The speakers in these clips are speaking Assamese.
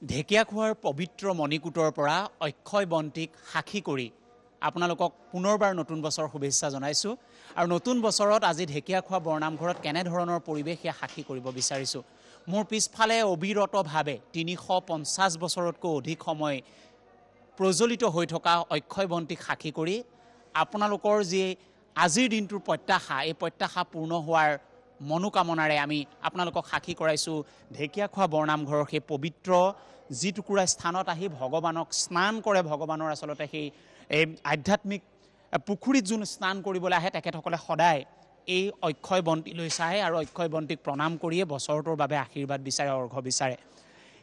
ঢেকিয়াখোৱাৰ পবিত্ৰ মণিকূটৰ পৰা অক্ষয় বন্তিক সাক্ষী কৰি আপোনালোকক পুনৰবাৰ নতুন বছৰ শুভেচ্ছা জনাইছোঁ আৰু নতুন বছৰত আজি ঢেকিয়াখোৱা বৰনামঘৰত কেনেধৰণৰ পৰিৱেশ সেয়া সাক্ষী কৰিব বিচাৰিছোঁ। মোৰ পিছফালে অবিৰতভাৱে ৩৫০ বছৰতকৈ অধিক সময় প্ৰজ্বলিত হৈ থকা অক্ষয় বন্তিক সাক্ষী কৰি আপোনালোকৰ যি আজিৰ দিনটোৰ প্ৰত্যাশা, এই প্ৰত্যাশা পূৰ্ণ হোৱাৰ মনোকামনাৰে আমি আপোনালোকক সাক্ষী কৰাইছোঁ ঢেকিয়াখোৱা বৰনামঘৰৰ সেই পবিত্ৰ যি টুকুৰা স্থানত আহি ভগৱানক স্নান কৰে। ভগৱানৰ আচলতে সেই আধ্যাত্মিক পুখুৰীত যোন স্নান কৰিবলৈ আহে তেখেতসকলে সদায় এই অক্ষয় বন্তিলৈ চায় আৰু অক্ষয় বন্তিক প্ৰণাম কৰিয়ে বছৰটোৰ বাবে আশীৰ্বাদ বিচাৰে, অৰ্ঘ্য বিচাৰে।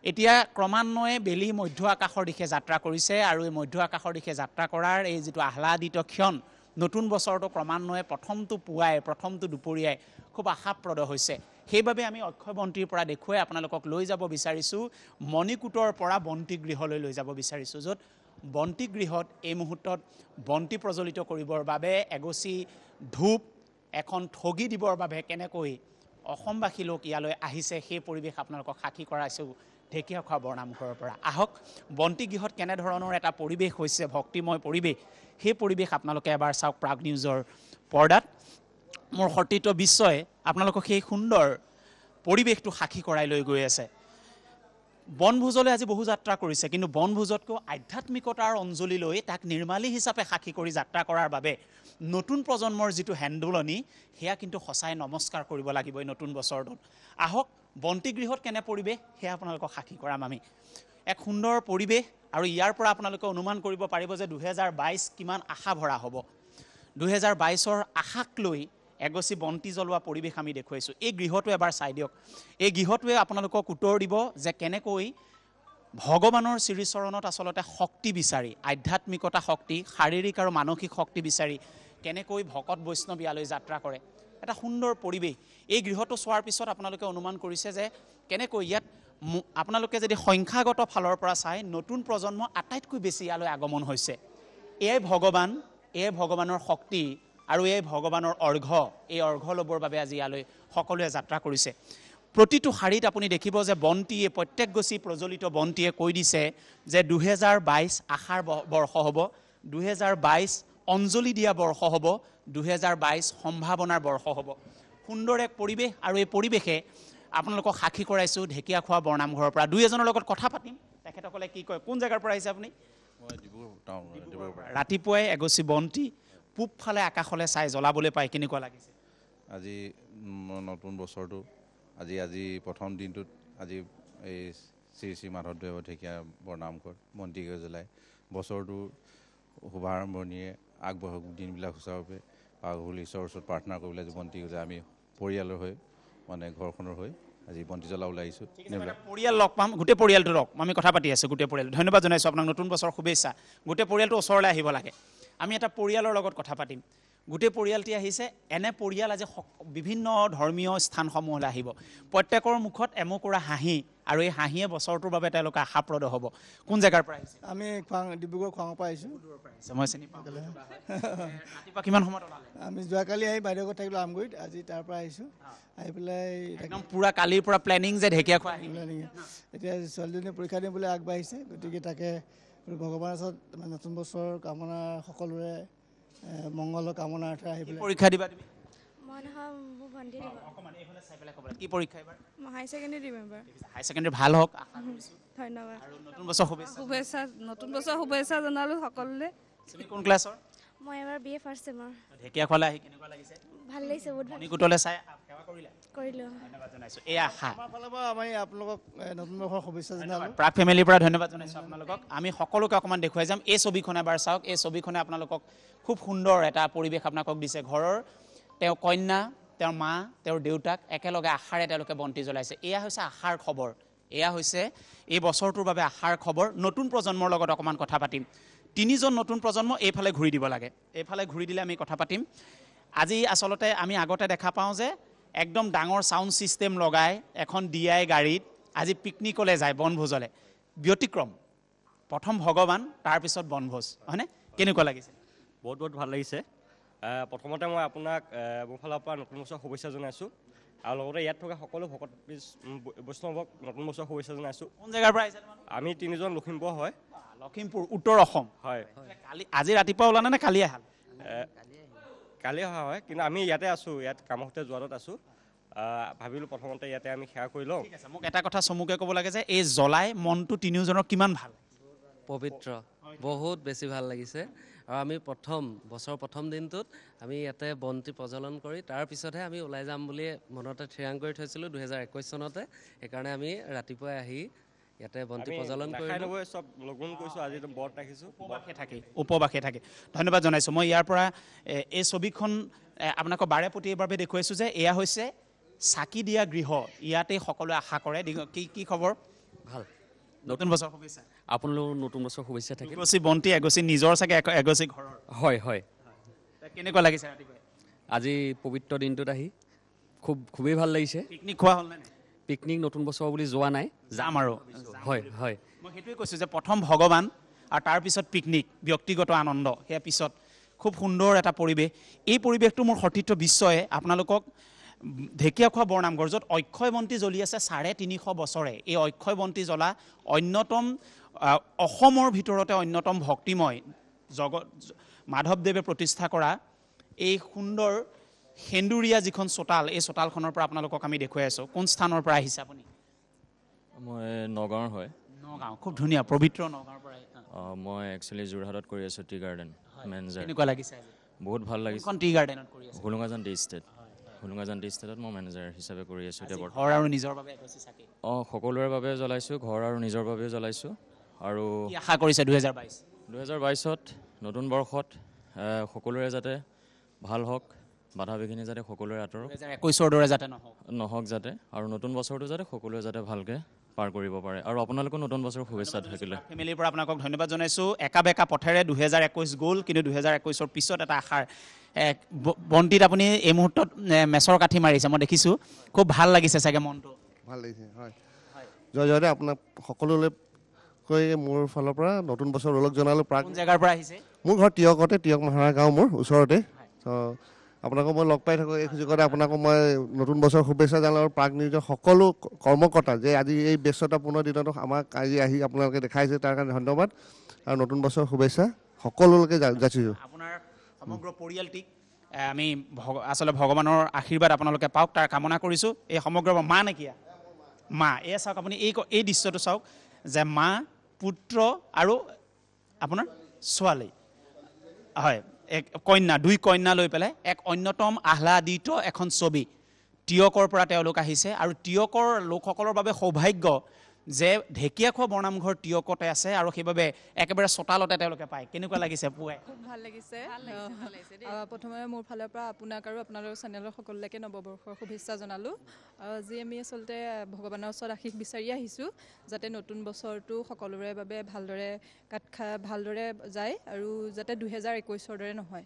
এতিয়া ক্ৰমান্বয়ে বেলি মধ্য আকাশৰ দিশে যাত্ৰা কৰিছে আৰু এই মধ্য আকাশৰ দিশে যাত্ৰা কৰাৰ এই যিটো আহ্লাদিত ক্ষণ, নতুন বছৰটো ক্ৰমান্বয়ে প্ৰথমটো পুৱাই প্ৰথমটো দুপৰীয়াই খুব আশাপ্ৰদ হৈছে। সেইবাবে আমি অক্ষয় বন্তিৰ পৰা দেখুৱাই আপোনালোকক লৈ যাব বিচাৰিছোঁ মণিকূটৰ পৰা বন্তিগৃহলৈ লৈ যাব বিচাৰিছোঁ, য'ত বন্তিগৃহত এই মুহূৰ্তত বন্তি প্ৰজ্বলিত কৰিবৰ বাবে এগছি ধূপ, এখন ঠগি দিবৰ বাবে কেনেকৈ অসমবাসী লোক ইয়ালৈ আহিছে সেই পৰিৱেশ আপোনালোকক সাক্ষী কৰাইছোঁ ঢেকিয়াখোৱা বৰনামঘৰৰ পৰা। আহক বন্তিগৃহত কেনেধৰণৰ এটা পৰিৱেশ হৈছে, ভক্তিময় পৰিৱেশ, সেই পৰিৱেশ আপোনালোকে এবাৰ চাওক প্ৰাগ নিউজৰ পৰ্দাত। মোৰ সতীৰ্থ বিশ্বই আপোনালোকক সেই সুন্দৰ পৰিৱেশটো সাক্ষী কৰাই লৈ গৈ আছে। বনভোজলৈ আজি বহু যাত্ৰা কৰিছে, কিন্তু বনভোজতকৈ আধ্যাত্মিকতাৰ অঞ্জলি লৈ তাক নিৰ্মালী হিচাপে সাক্ষী কৰি যাত্ৰা কৰাৰ বাবে নতুন প্ৰজন্মৰ যিটো হেন্দোলনি, সেয়া কিন্তু সঁচাই নমস্কাৰ কৰিব লাগিব এই নতুন বছৰটোত। আহক বন্তিগৃহত কেনে পৰিৱেশ সেয়া আপোনালোকক সাক্ষী কৰাম আমি। এক সুন্দৰ পৰিৱেশ আৰু ইয়াৰ পৰা আপোনালোকে অনুমান কৰিব পাৰিব যে 2022 কিমান আশা ভৰা হ'ব। 2022ৰ আশাক লৈ এগছি বন্তি জ্বলোৱা পৰিৱেশ আমি দেখুৱাইছোঁ। এই গৃহটো এবাৰ চাই দিয়ক। এই গৃহটোৱে আপোনালোকক উত্তৰ দিব যে কেনেকৈ ভগৱানৰ শ্ৰীচৰণত আচলতে শক্তি বিচাৰি, আধ্যাত্মিকতা শক্তি, শাৰীৰিক আৰু মানসিক শক্তি বিচাৰি কেনেকৈ ভকত বৈষ্ণৱ ইয়ালৈ যাত্ৰা কৰে। এটা সুন্দৰ পৰিৱেশ। এই গৃহটো চোৱাৰ পিছত আপোনালোকে অনুমান কৰিছে যে কেনেকৈ ইয়াত আপোনালোকে যদি সংখ্যাগত ফালৰ পৰা চাই নতুন প্ৰজন্ম আটাইতকৈ বেছি ইয়ালৈ আগমন হৈছে। এয়াই ভগৱান, এয়াই ভগৱানৰ শক্তি আৰু এই ভগৱানৰ অৰ্ঘ্য, এই অৰ্ঘ্য ল'বৰ বাবে আজি ইয়ালৈ সকলোৱে যাত্ৰা কৰিছে। প্ৰতিটো শাৰীত আপুনি দেখিব যে বন্তিয়ে, প্ৰত্যেক গছি প্ৰজ্বলিত বন্তিয়ে কৈ দিছে যে 2022 আশাৰ বৰ্ষ হ'ব, 2022 অঞ্জলি দিয়া বৰ্ষ হ'ব, 2022 সম্ভাৱনাৰ বৰ্ষ হ'ব। সুন্দৰ এক পৰিৱেশ আৰু এই পৰিৱেশে আপোনালোকক সাক্ষী কৰাইছোঁ ঢেকিয়াখোৱা বৰনামঘৰৰ পৰা। দুই এজনৰ লগত কথা পাতিম, তেখেতসকলে কি কয়। কোন জেগাৰ পৰা আহিছে আপুনি? ৰাতিপুৱাই এগছি বন্তি পূবফালে আকাশলৈ চাই জ্বলাবলৈ পাই কেনেকুৱা লাগিছে? আজি নতুন বছৰটো, আজি প্ৰথম দিনটোত আজি এই শ্ৰী শ্ৰী মাধৱদেৱ ঢেকীয়া বৰনামঘৰ বন্তিগৃহ জ্বলাই বছৰটো শুভাৰম্ভণিয়ে আগবঢ়ক দিনবিলাক সুচাৰুৰূপে পাওক বুলি ঈশ্বৰৰ ওচৰত প্ৰাৰ্থনা কৰিবলৈ আজি বন্তি গজাই আমি পৰিয়ালৰ হৈ মানে ঘৰখনৰ হৈ আজি বন্তি জ্বলাবলৈ আহিছোঁ। পৰিয়াল লগ পাম, গোটেই পৰিয়ালটো লগ আমি কথা পাতি আছোঁ। গোটেই পৰিয়াল ধন্যবাদ জনাইছোঁ আপোনাক, নতুন বছৰ শুভেচ্ছা। গোটেই পৰিয়ালটো ওচৰলৈ আহিব লাগে, আমি এটা পৰিয়ালৰ লগত কথা পাতিম। গোটেই পৰিয়ালটি আহিছে। এনে পৰিয়াল আজি বিভিন্ন ধৰ্মীয় স্থানসমূহলৈ আহিব। প্ৰত্যেকৰ মুখত এমুকুৰা হাঁহি আৰু এই হাঁহিয়ে বছৰটোৰ বাবে তেওঁলোকে আশাপ্ৰদ হ'ব। কোন জেগাৰ পৰা আহিছে? আমি ডিব্ৰুগড় খোৱাঙৰ পৰা আহিছোঁ। মই চিনি পাওঁ। ৰাতিপুৱা কিমান সময়ত ওলালে? আমি যোৱাকালি আহি বাইদেউ ঘৰত থাকিলোঁ আমগুৰিত, আজি তাৰ পৰা আহিছোঁ। আহি পেলাই একদম পুৰা কালিৰ পৰা প্লেনিং যে ঢেকীয়াখোৱা আহিম। এতিয়া ছোৱালীজনীয়ে পৰীক্ষা দিবলৈ আগবাঢ়িছে, গতিকে তাকে ভগৱানৰ ওচৰত নতুন বছৰৰ কামনা, সকলোৰে মংগলৰ কামনাৰ্থে আহি পেলাই। পৰীক্ষা দিবা তুমি? মই নহয়, মোৰ ভণ্টি দিব। অকণমান এইফালে চাই পেলাই ক'বা কি পৰীক্ষা এবাৰ? মই হাই ছেকেণ্ডেৰী দিম এবাৰ। হাই ছেকেণ্ডেৰী ভাল হওক আশা কৰিছোঁ। ধন্যবাদ। আৰু নতুন বছৰ শুভেচ্ছা। শুভেচ্ছা, নতুন বছৰ শুভেচ্ছা জনালোঁ সকলোলৈ। তুমি কোন ক্লাছৰ? মই এবাৰ BA ফাৰ্ষ্ট ছেমৰ। ঢেকীয়াখোৱালৈ আহি কেনেকুৱা লাগিছে? ভাল লাগিছে, বহুত ভাল মণিকূটলৈ চাই সেৱা কৰিলা? কৰিলোঁ। ধন্যবাদ জনাইছোঁ। এই আশা আমাৰ ফালৰ পৰা আমি আপোনালোকক নতুন বৰ্ষৰ শুভেচ্ছা জনালোঁ। প্ৰাগ ফেমিলিৰ পৰা ধন্যবাদ জনাইছোঁ আপোনালোকক। আমি সকলোকে অকণমান দেখুৱাই যাম। এই ছবিখন এবাৰ চাওক। এই ছবিখনে আপোনালোকক খুব সুন্দৰ এটা পৰিৱেশ আপোনালোকক দিছে। ঘৰৰ তেওঁ কন্যা, তেওঁৰ মা, তেওঁৰ দেউতাক একেলগে আশাৰে তেওঁলোকে বন্তি জ্বলাইছে। এয়া হৈছে আশাৰ খবৰ, এয়া হৈছে এই বছৰটোৰ বাবে আশাৰ খবৰ। নতুন প্ৰজন্মৰ লগত অকণমান কথা পাতিম। তিনিজন নতুন প্ৰজন্ম এইফালে ঘূৰি দিব লাগে, এইফালে ঘূৰি দিলে আমি কথা পাতিম। আজি আচলতে আমি আগতে দেখা পাওঁ যে একদম ডাঙৰ ছাউণ্ড ছিষ্টেম লগাই এখন DI গাড়ীত আজি পিকনিকলৈ যায়, বনভোজলৈ। ব্যতিক্ৰম, প্ৰথম ভগৱান, তাৰপিছত বনভোজ, হয়নে? কেনেকুৱা লাগিছে? বহুত ভাল লাগিছে। প্ৰথমতে মই আপোনাক মোৰ ফালৰ পৰা নতুন বছৰ শুভেচ্ছা জনাইছোঁ আৰু লগতে ইয়াত থকা সকলো ভকত বৈষ্ণৱক নতুন বছৰ শুভেচ্ছা জনাইছোঁ। কোন জেগাৰ পৰা আহিছে তোমালোক? আমি তিনিজন লখিমপুৰ হয়। লখিমপুৰ উত্তৰ অসম। হয়, কালি আজি ৰাতিপুৱা ওলানে নে কালি আহাল? কালি অহা হয়, কিন্তু আমি ইয়াতে আছোঁ, ইয়াত কামতে যোৱাটোত আছোঁ। ভাবিলোঁ প্ৰথমতে ইয়াতে আমি সেৱা কৰি লওঁ। ঠিক আছে, মোক এটা কথা চমুকৈ ক'ব লাগে যে এই জ্বলাই মনটো তিনিওজনৰ কিমান ভাল? পবিত্ৰ, বহুত বেছি ভাল লাগিছে। আৰু আমি বছৰৰ প্ৰথম দিনটোত আমি ইয়াতে বন্তি প্ৰজ্বলন কৰি তাৰপিছতহে আমি ওলাই যাম বুলি মনতে থিৰাং কৰি থৈছিলোঁ 2021 চনতে। সেইকাৰণে আমি ৰাতিপুৱাই আহি ইয়াতে বন্তি প্ৰজ্বলন কৰিলোঁ। চব লগুণ কৰিছোঁ, আজি ব্ৰত ৰাখিছোঁ। উপবাসে থাকে। ধন্যবাদ জনাইছোঁ। মই ইয়াৰ পৰা এই ছবিখন আপোনালোকক বাৰে প্ৰতি এইবাবে দেখুৱাইছোঁ যে এয়া হৈছে চাকি দিয়া গৃহ। ইয়াতেই সকলোৱে আশা কৰে। কি খবৰ? ভাল। নতুন বছৰ শুভেচ্ছা। আপোনালোক নতুন বছৰ শুভেচ্ছা থাকিল। এগছি বন্তি, এগছি নিজৰ চাগে, এগছি ঘৰৰ। হয় হয়। কেনেকুৱা লাগিছে ৰাতিপুৱা? আজি পবিত্ৰ দিনটোত আহি খুবেই ভাল লাগিছে। পিকনিক খোৱা হ'ল নে? পিকনিক নতুন বছৰ বুলি যোৱা নাই, যাম আৰু। হয় হয়। মই সেইটোৱে কৈছোঁ যে প্ৰথম ভগৱান আৰু তাৰপিছত পিকনিক, ব্যক্তিগত আনন্দ, সেয়া পিছত। খুব সুন্দৰ এটা পৰিৱেশ। এই পৰিৱেশটো মোৰ সতীৰ্থ বিশ্বয়ে আপোনালোকক ঢেকীয়াখোৱা বৰনামঘৰ, য'ত অক্ষয় বন্তি জ্বলি আছে 350 বছৰে, এই অক্ষয় বন্তি জ্বলা অন্যতম অসমৰ ভিতৰতে অন্যতম ভক্তিময় মাধৱদেৱে প্ৰতিষ্ঠা কৰা এই সুন্দৰ সেন্দুৰীয়া যিখন চোতাল, এই চোতালখনৰ পৰা আপোনালোকক আমি দেখুৱাই আছোঁ। কোন স্থানৰ পৰা আহিছে আপুনি? মই নগাঁৱৰ হয়। নগাঁও, খুব ধুনীয়া, পবিত্ৰ নগাঁৱৰ পৰা। মই একচুৱেলি যোৰহাটত কৰি আছোঁ টি গাৰ্ডেন মেনেজাৰ। কেনেকুৱা লাগিছে? বহুত ভাল লাগিছে। কোনখন টি গাৰ্ডেনত কৰি আছে? হোলোঙাজান টি ষ্টেট। হোলোঙাজান টি ষ্টেটত মই মেনেজাৰ হিচাপে কৰি আছোঁ এতিয়া বৰ্তমান। ঘৰ আৰু নিজৰ বাবে এগছি চাকি? সকলোৰে বাবে জ্বলাইছোঁ, ঘৰ আৰু নিজৰ বাবেও জ্বলাইছোঁ। আৰু কি আশা কৰিছে 2022ত নতুন বৰ্ষত সকলোৰে যাতে ভাল হওক, বাধা বিঘিনি যাতে সকলোৰে আঁতৰক, 2021ৰ দৰে যাতে নহওক যাতে, আৰু নতুন বছৰটো যাতে সকলোৱে যাতে ভালকৈ পাৰ কৰিব পাৰে। আৰু আপোনালোকো নতুন বছৰৰ শুভেচ্ছা থাকিলে। ফেমিলিৰ পৰা আপোনালোকক ধন্যবাদ জনাইছোঁ। একা বেকা পথেৰে 2021 গ'ল, কিন্তু 2021ৰ পিছত এটা আশাৰ বন্তিত আপুনি এই মুহূৰ্তত মেচৰ কাঠি মাৰিছে, মই দেখিছোঁ। খুব ভাল লাগিছে চাগে মনটো? ভাল লাগিছে, হয়। জয় জয়তে আপোনাক সকলোলৈ কৈ মোৰ ফালৰ পৰা নতুন বছৰ ওলগ জনালোঁ। কোন জেগাৰ পৰা আহিছে? মোৰ ঘৰ তিয়কতে, তিয়ক মহাৰা গাঁও মোৰ ওচৰতে। আপোনাকো মই লগ পাই থাকোঁ। এই সুযোগতে আপোনাকো মই নতুন বছৰ শুভেচ্ছা জনালোঁ। আৰু প্ৰাগ নিউজৰ সকলো কৰ্মকৰ্তা যে আজি এই ব্যস্ততাপূৰ্ণ দিনতো আমাক আজি আহি আপোনালোকে দেখাইছে, তাৰ কাৰণে ধন্যবাদ। আৰু নতুন বছৰ শুভেচ্ছা সকলোলৈকে যাচিছোঁ। আপোনাৰ সমগ্ৰ পৰিয়ালটিক আমি আচলতে ভগৱানৰ আশীৰ্বাদ আপোনালোকে পাওক তাৰ কামনা কৰিছোঁ। এই সমগ্ৰ মা নেকিয়া মা, এয়া চাওক আপুনি, এই দৃশ্যটো চাওক যে মা, পুত্ৰ আৰু আপোনাৰ ছোৱালী, হয়, এক কন্যা, 2 কন্যা লৈ পেলাই এক অন্যতম আহ্লাদিত এখন ছবি। তিয়কৰ পৰা তেওঁলোক আহিছে, আৰু তিয়কৰ লোকসকলৰ বাবে সৌভাগ্য যে ঢেকীয়াখোৱা বৰনামঘৰ তিয়কতে আছে, আৰু সেইবাবে একেবাৰে চোতালতে তেওঁলোকে পায়। কেনেকুৱা লাগিছে পুৱাই? খুব ভাল লাগিছে। প্ৰথমে মোৰ ফালৰ পৰা আপোনাক আৰু আপোনালোকৰ চেনেলৰ সকলোকে নৱবৰ্ষৰ শুভেচ্ছা জনালোঁ। আজি আমি আচলতে ভগৱানৰ ওচৰত আশীষ বিচাৰি আহিছোঁ যাতে নতুন বছৰটো সকলোৰে বাবে ভালদৰে যায়, আৰু যাতে 2021ৰ দৰে নহয়।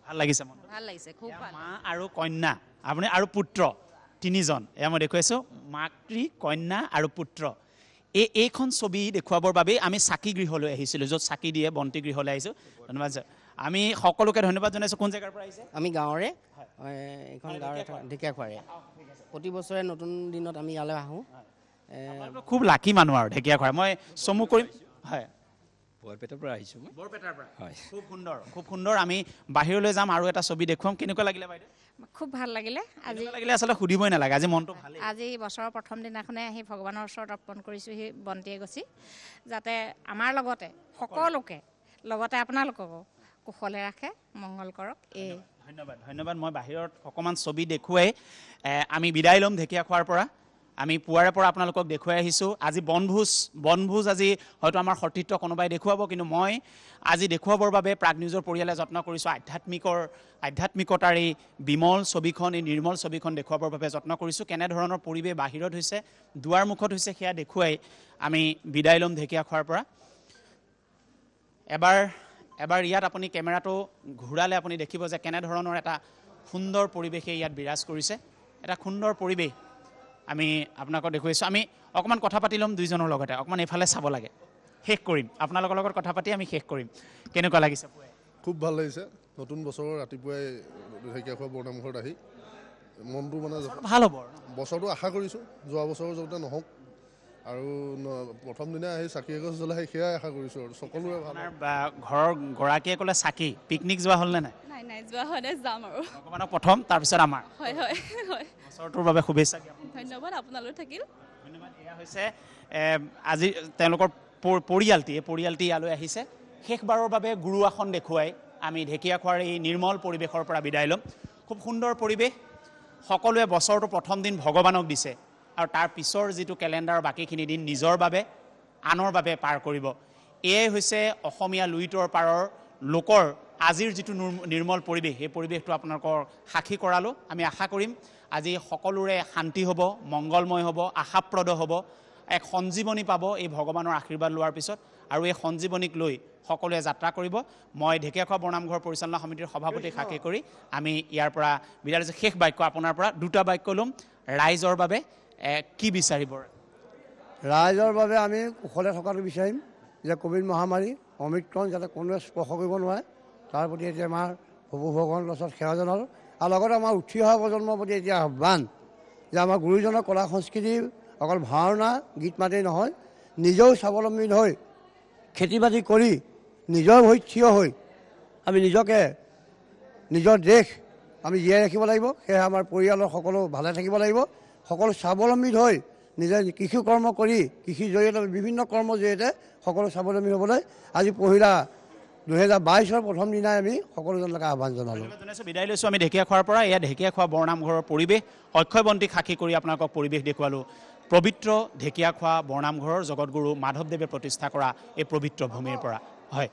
ভাল লাগিছে মন? ভাল লাগিছে, খুব ভাল। মা আৰু কন্যা, আপুনি আৰু পুত্ৰ, 3জন। এয়া মই দেখুৱাইছোঁ, মাতৃ, কন্যা আৰু পুত্ৰ। এইখন ছবি দেখুৱাবৰ বাবেই আমি চাকি গৃহলৈ আহিছিলোঁ, য'ত চাকি দিয়ে, বন্তি গৃহলৈ আহিছোঁ। ধন্যবাদ ছাৰ। আমি সকলোকে ধন্যবাদ জনাইছোঁ। কোন জেগাৰ পৰা আহিছে? আমি গাঁৱৰে, এইখন গাঁৱৰে ঢেকীয়াখোৱাৰে। প্ৰতি বছৰে নতুন দিনত আমি ইয়ালৈ আহোঁ। খুব লাকি মানুহ আৰু ঢেকীয়াখোৱাৰ। মই চমু কৰিম, হয়, বৰপেটাৰ পৰা আহিছোঁ মই। বৰপেটাৰ পৰা? হয়। খুব সুন্দৰ, খুব সুন্দৰ। আমি বাহিৰলৈ যাম আৰু এটা ছবি দেখুৱাম। কেনেকুৱা লাগিলে বাইদেউ? খুব ভাল লাগিলে। আজি আচলতে সুধিবই নালাগে, আজি মনটো ভালেই। আজি বছৰৰ প্ৰথম দিনাখনে আহি ভগৱানৰ ওচৰত অৰ্পণ কৰিছোঁ সেই বন্তি এগছি, যাতে আমাৰ লগতে সকলোকে, লগতে আপোনালোককো কুশলে ৰাখে, মংগল কৰক। ধন্যবাদ। মই বাহিৰত অকণমান ছবি দেখুৱাই আমি বিদায় ল'ম ঢেকীয়াখোৱাৰ পৰা। আমি পুৱাৰে পৰা আপোনালোকক দেখুৱাই আহিছোঁ। আজি বনভোজ আজি হয়তো আমাৰ সতীৰ্থ কোনোবাই দেখুৱাব, কিন্তু মই আজি দেখুৱাবৰ বাবে প্ৰাগ নিউজৰ পৰিয়ালে যত্ন কৰিছোঁ। আধ্যাত্মিকতাৰ এই বিমল ছবিখন, এই নিৰ্মল ছবিখন দেখুৱাবৰ বাবে যত্ন কৰিছোঁ। কেনেধৰণৰ পৰিৱেশ বাহিৰত হৈছে, দুৱাৰমুখত হৈছে, সেয়া দেখুৱাই আমি বিদায় ল'ম ঢেকীয়াখোৱাৰ পৰা। এবাৰ ইয়াত আপুনি কেমেৰাটো ঘূৰালে আপুনি দেখিব যে কেনেধৰণৰ এটা সুন্দৰ পৰিৱেশে ইয়াত বিৰাজ কৰিছে। এটা সুন্দৰ পৰিৱেশ আমি আপোনালোকক দেখুৱাইছোঁ। আমি অকণমান কথা পাতি ল'ম দুইজনৰ লগতে, অকণমান এইফালে চাব লাগে, শেষ কৰিম আপোনালোকৰ লগত কথা পাতি আমি শেষ কৰিম। কেনেকুৱা লাগিছে পুৱাই? খুব ভাল লাগিছে। নতুন বছৰৰ ৰাতিপুৱাই ঢেকীয়াখোৱা বৰনামঘৰত আহি মনটো মানে ভাল হ'ব বছৰটো আশা কৰিছোঁ যোৱা বছৰৰ যাতে নহওক আৰু প্ৰথম দিনা আহি চাকি এগছ জ্বলাই সেয়াই আশা কৰিছোঁ আৰু সকলোৰে ভাল ঘৰৰ গৰাকীয়ে ক'লে চাকি পিকনিক যোৱা হ'লনে নাই নাই নাই যোৱা হয় নাই যাম আৰু ভগৱানক প্ৰথম তাৰপিছত আমাৰ হয় হয় হয় বছৰটোৰ বাবে শুভেচ্ছা ধন্যবাদ আপোনালৈ থাকিল ধন্যবাদ এয়া হৈছে আজি তেওঁলোকৰ পৰিয়ালটি এই পৰিয়ালটি ইয়ালৈ আহিছে শেষবাৰৰ বাবে গুৰু আসন দেখুৱাই আমি ঢেকীয়াখোৱাৰ এই নিৰ্মল পৰিৱেশৰ পৰা বিদায় ল'ম খুব সুন্দৰ পৰিৱেশ সকলোৱে বছৰটো প্ৰথম দিন ভগৱানক দিছে আৰু তাৰ পিছৰ যিটো কেলেণ্ডাৰ বাকীখিনি দিন নিজৰ বাবে আনৰ বাবে পাৰ কৰিব এয়াই হৈছে অসমীয়া লুইতৰ পাৰৰ লোকৰ আজিৰ যিটো নিৰ্মল পৰিৱেশ এই পৰিৱেশটো আপোনালোকৰ সাক্ষী কৰালোঁ আমি আশা কৰিম আজি সকলোৰে শান্তি হ'ব মংগলময় হ'ব আশাপ্ৰদ হ'ব এক সঞ্জীৱনী পাব এই ভগৱানৰ আশীৰ্বাদ লোৱাৰ পিছত আৰু এই সঞ্জীৱনীক লৈ সকলোৱে যাত্ৰা কৰিব মই ঢেকীয়াখোৱা বৰনামঘৰ পৰিচালনা সমিতিৰ সভাপতি সাক্ষী কৰি আমি ইয়াৰ পৰা বিদায় লৈছোঁ শেষ বাক্য আপোনাৰ পৰা দুটা বাক্য ল'ম ৰাইজৰ বাবে কি বিচাৰিব ৰাইজৰ বাবে আমি কুশলে থকাটো বিচাৰিম যে কোভিড মহামাৰী অমিক্ৰণ যাতে কোনোৱে স্পৰ্শ কৰিব নোৱাৰে তাৰ প্ৰতি এতিয়া আমাৰ প্ৰভু ভগৱানৰ ওচৰত সেৱা জনালোঁ আৰু লগতে আমাৰ উঠি অহা প্ৰজন্মৰ প্ৰতি এতিয়া আহ্বান যে আমাৰ গুৰুজনৰ কলা সংস্কৃতি অকল ভাওনা গীত মাতেই নহয় নিজেও স্বাৱলম্বী হৈ খেতি বাতি কৰি নিজৰ ভৰিত থিয় হৈ আমি নিজকে নিজৰ দেশ আমি জীয়াই ৰাখিব লাগিব সেয়ে আমাৰ পৰিয়ালৰ সকলো ভালে থাকিব লাগিব সকলো স্বাৱলম্বী হৈ নিজে কৃষি কৰ্ম কৰি কৃষিৰ জৰিয়তে বিভিন্ন কৰ্মৰ জৰিয়তে সকলো স্বাৱলম্বী হ'বলৈ আজি পহিলা 2022 প্ৰথম দিনাই আমি সকলোজনলৈকে আহ্বান জনালোঁ বিদায় লৈছোঁ আমি ঢেকীয়াখোৱাৰ পৰা এয়া ঢেকীয়াখোৱা বৰনামঘৰৰ পৰিৱেশ অক্ষয়বন্তি সাক্ষী কৰি আপোনালোকক পৰিৱেশ দেখুৱালোঁ পবিত্ৰ ঢেকীয়াখোৱা বৰনামঘৰৰ জগতগুৰু মাধৱদেৱে প্ৰতিষ্ঠা কৰা এই পবিত্ৰ ভূমিৰ পৰা হয়